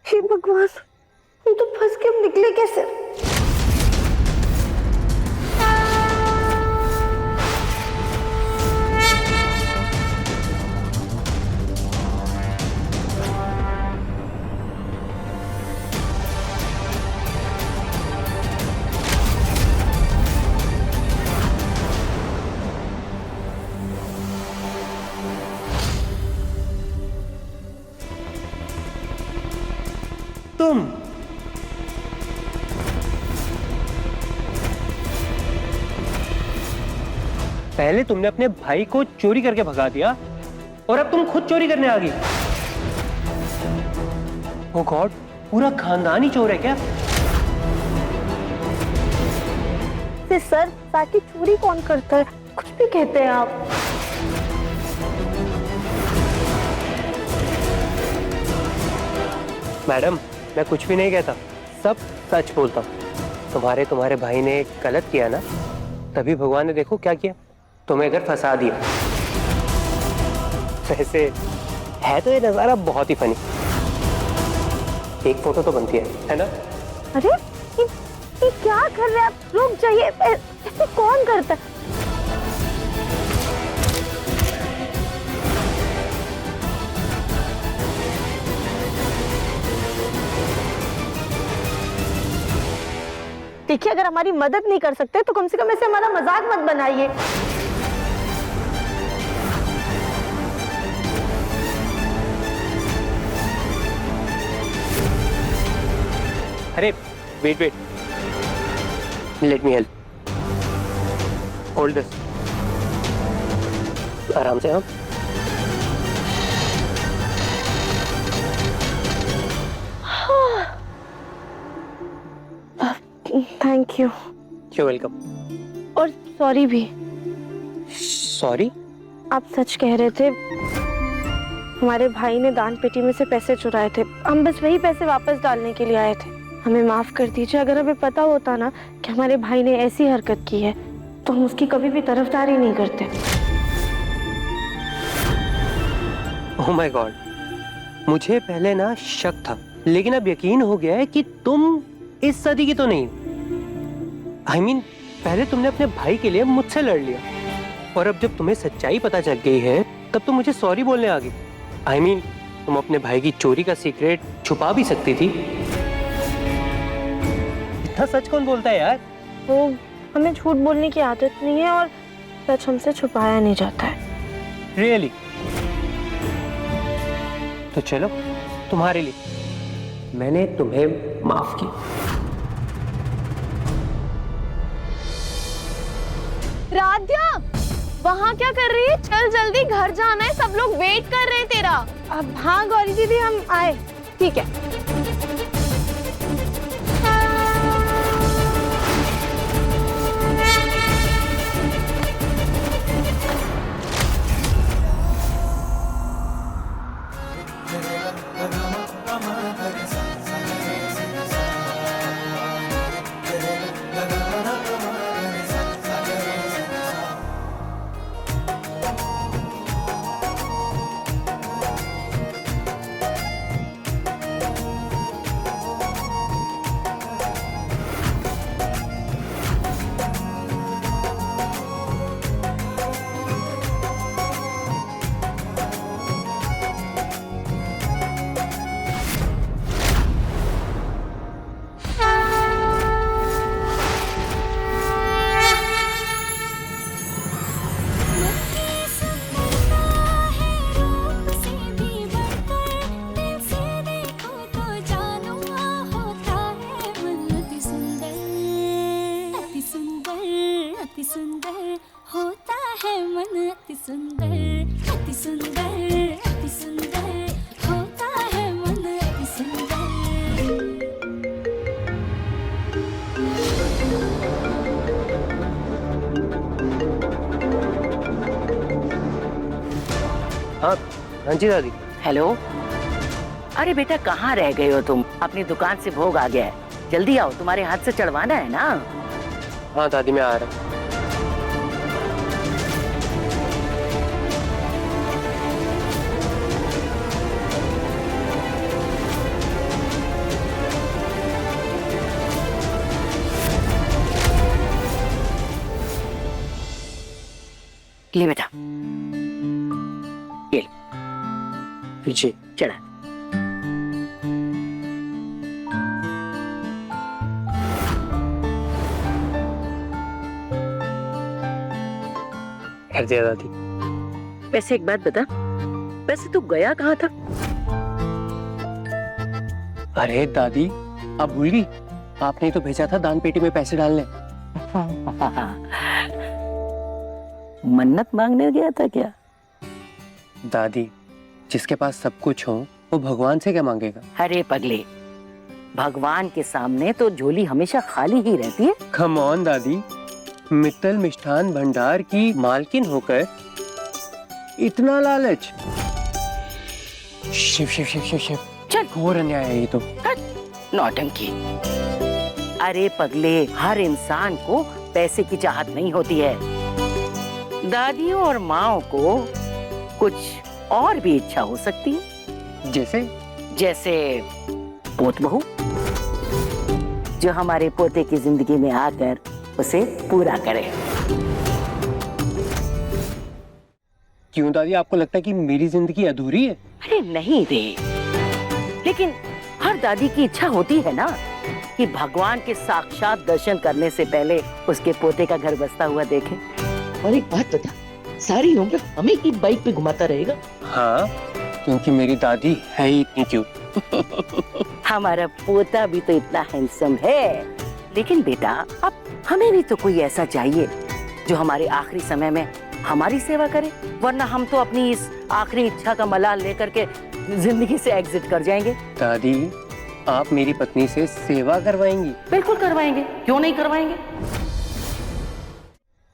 हे भगवान, हम तो फंस के अब निकले कैसे? तुम पहले तुमने अपने भाई को चोरी करके भगा दिया और अब तुम खुद चोरी करने आ गई। ओह गॉड, पूरा खानदान ही चोर है क्या? सर, ताकि चोरी कौन करता है? कुछ भी कहते हैं आप। मैडम, मैं कुछ भी नहीं कहता, सब सच बोलता हूँ। तुम्हारे भाई ने गलत किया ना, तभी भगवान ने देखो क्या किया, तुम्हें घर फंसा दिया। वैसे है तो ये नजारा बहुत ही फनी। एक फोटो तो बनती है ना? अरे ये क्या कर रहे हैं आप? रुक जाइए, ऐसे कौन करता है? देखिए, अगर हमारी मदद नहीं कर सकते तो कम से कम ऐसे हमारा मजाक मत बनाइए। अरे wait, let me help. Hold this, आराम से। हाँ, थैंक यू। You welcome. और सॉरी भी। सॉरी? आप सच कह रहे थे, हमारे भाई ने दान पेटी में से पैसे चुराए थे। हम बस वही पैसे वापस डालने के लिए आए थे। हमें माफ कर दीजिए। अगर हमें पता होता ना कि हमारे भाई ने ऐसी हरकत की है तो हम उसकी कभी भी तरफदारी नहीं करते। ओह माय गॉड, मुझे पहले ना शक था, लेकिन अब यकीन हो गया है कि तुम इस सदी की तो नहीं। I mean, पहले तुमने अपने भाई के लिए मुझसे लड़ लिया और अब जब तुम्हें सच्चाई पता चल गई है तब तुम मुझे सॉरी बोलने आ गई। I mean, तुम अपने भाई की चोरी का सीक्रेट छुपा भी सकती थी। इतना सच कौन बोलता है यार? वो हमें झूठ बोलने की आदत नहीं है और सच हमसे छुपाया नहीं जाता है। Really? तो चलो, तुम्हारे लिए मैंने तुम्हें माफ किया। राध्या, वहाँ क्या कर रही है? चल जल्दी, घर जाना है, सब लोग वेट कर रहे हैं तेरा। अब हाँ गौरी दीदी, हम आए। ठीक है। हाँ हाँ जी दादी। हेलो, अरे बेटा कहाँ रह गए हो तुम? अपनी दुकान से भोग आ गया है, जल्दी आओ, तुम्हारे हाथ से चढ़वाना है ना। हाँ दादी, मैं आ रहा हूँ। ले बेटा, ये जी चढ़ा। कर दिया दादी। वैसे एक बात बता, वैसे तू गया कहाँ था? अरे दादी, आप भूल गई? आपने तो भेजा था दान पेटी में पैसे डालने। मन्नत मांगने गया था क्या? दादी, जिसके पास सब कुछ हो वो भगवान से क्या मांगेगा? अरे पगले, भगवान के सामने तो झोली हमेशा खाली ही रहती है। कम ऑन दादी, मित्तल मिष्ठान भंडार की मालकिन होकर इतना लालच। शिव शिव शिव शिव शिव, चल। घोर अन्याय है ये तो। नौटंकी। अरे पगले, हर इंसान को पैसे की चाहत नहीं होती है। दादियों और माओ को कुछ और भी इच्छा हो सकती है। जैसे? जैसे पोत बहू, जो हमारे पोते की जिंदगी में आकर उसे पूरा करे। क्यों दादी, आपको लगता है कि मेरी जिंदगी अधूरी है? अरे नहीं रे, लेकिन हर दादी की इच्छा होती है ना कि भगवान के साक्षात दर्शन करने से पहले उसके पोते का घर बसता हुआ देखे। और एक बात बता, सारी उम्र हमें ही बाइक पे घुमाता रहेगा? हाँ, क्योंकि मेरी दादी है ही इतनी क्यूट। हमारा पोता भी तो इतना हैंडसम है। लेकिन बेटा, अब हमें भी तो कोई ऐसा चाहिए जो हमारे आखिरी समय में हमारी सेवा करे, वरना हम तो अपनी इस आखिरी इच्छा का मलाल लेकर के जिंदगी से एग्जिट कर जाएंगे। दादी, आप मेरी पत्नी से सेवा करवाएंगी? बिल्कुल करवाएंगे, क्यों नहीं करवाएंगे।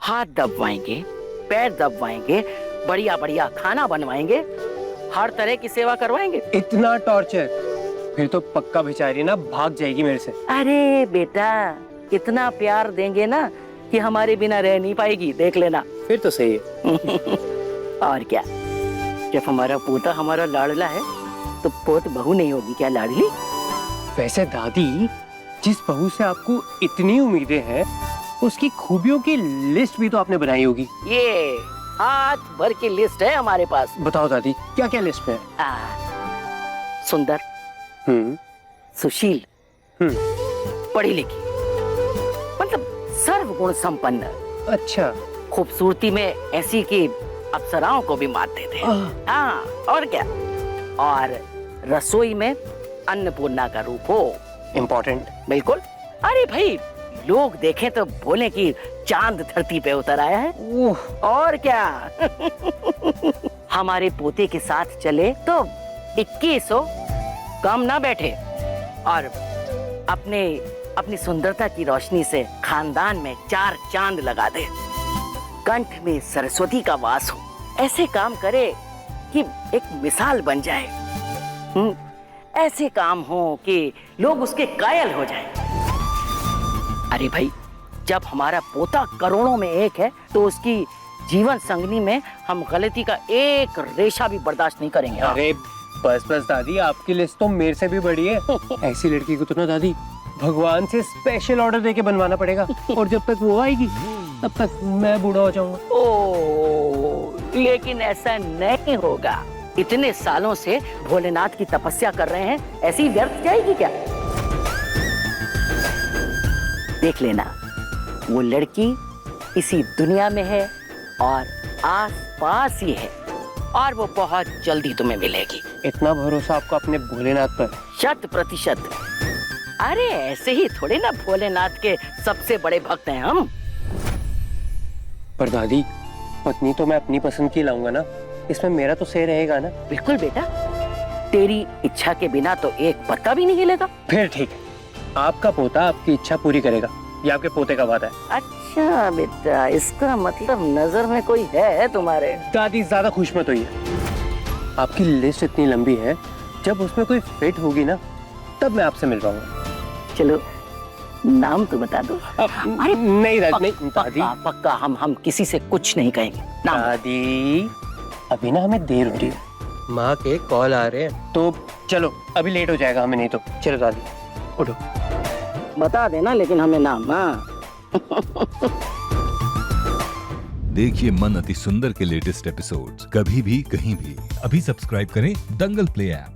हाथ दबवाएंगे, पैर दबवाएंगे, बढ़िया बढ़िया खाना बनवाएंगे, हर तरह की सेवा करवाएंगे। इतना टॉर्चर? फिर तो पक्का बेचारी ना भाग जाएगी मेरे से। अरे बेटा, इतना प्यार देंगे ना कि हमारे बिना रह नहीं पाएगी, देख लेना। फिर तो सही है। और क्या, जब हमारा पोता हमारा लाडला है तो पोत बहू नहीं होगी क्या लाडली? वैसे दादी, जिस बहू से आपको इतनी उम्मीदें हैं, उसकी खूबियों की लिस्ट भी तो आपने बनाई होगी। ये हाथ भर की लिस्ट है हमारे पास। बताओ दादी, क्या क्या लिस्ट में है? सुंदर, सुशील, पढ़ी लिखी, मतलब सर्वगुण संपन्न। अच्छा। खूबसूरती में ऐसी कि अप्सराओं को भी मात देते हैं। हाँ, और क्या। और रसोई में अन्नपूर्णा का रूप हो। इम्पोर्टेंट। बिल्कुल। अरे भाई, लोग देखें तो बोले कि चांद धरती पे उतर आया है। और क्या। हमारे पोते के साथ चले तो 21 हो, कम ना बैठे। और अपनी सुंदरता की रोशनी से खानदान में 4 चांद लगा दे। कंठ में सरस्वती का वास हो। ऐसे काम करे कि एक मिसाल बन जाए। ऐसे काम हो कि लोग उसके कायल हो जाएं। अरे भाई, जब हमारा पोता करोड़ों में एक है तो उसकी जीवन संगनी में हम गलती का एक रेशा भी बर्दाश्त नहीं करेंगे। अरे बस बस दादी, आपकी लिस्ट तो मेरे से भी बड़ी है। ऐसी लड़की को तो ना दादी भगवान से स्पेशल ऑर्डर देके बनवाना पड़ेगा, और जब तक वो आएगी तब तक मैं बूढ़ा हो जाऊंगा। ओह, लेकिन ऐसा नहीं होगा। इतने सालों से भोलेनाथ की तपस्या कर रहे हैं, ऐसी व्यर्थ जाएगी क्या? देख लेना, वो लड़की इसी दुनिया में है और आस-पास ही है, और वो बहुत जल्दी तुम्हें मिलेगी। इतना भरोसा आपको अपने भोलेनाथ पर? 100%। अरे ऐसे ही थोड़े ना भोलेनाथ के सबसे बड़े भक्त हैं हम। पर दादी, पत्नी तो मैं अपनी पसंद की लाऊंगा ना, इसमें मेरा तो सही रहेगा ना? बिल्कुल बेटा, तेरी इच्छा के बिना तो एक पत्ता भी नहीं हिलेगा। फिर ठीक है, आपका पोता आपकी इच्छा पूरी करेगा, ये आपके पोते का वादा है। अच्छा बेटा, इसका मतलब नजर में कोई है तुम्हारे। दादी ज्यादा खुश मत होइए, आपकी लिस्ट इतनी लंबी है, जब उसमें कोई फिट होगी ना तब मैं आपसे मिल पाऊंगा। चलो नाम तो बता दो। अरे नहीं दादी, नहीं दादी। पक्का हम किसी से कुछ नहीं कहेंगे। नाम दादी, अभी ना हमें देर हो रही है, माँ के कॉल आ रहे हैं, तो चलो अभी लेट हो जाएगा हमें, नहीं तो। चलो दादी उठो। बता देना लेकिन हमें नाम। हाँ। देखिए मन अति सुंदर के लेटेस्ट एपिसोड्स कभी भी कहीं भी। अभी सब्सक्राइब करें दंगल प्ले ऐप।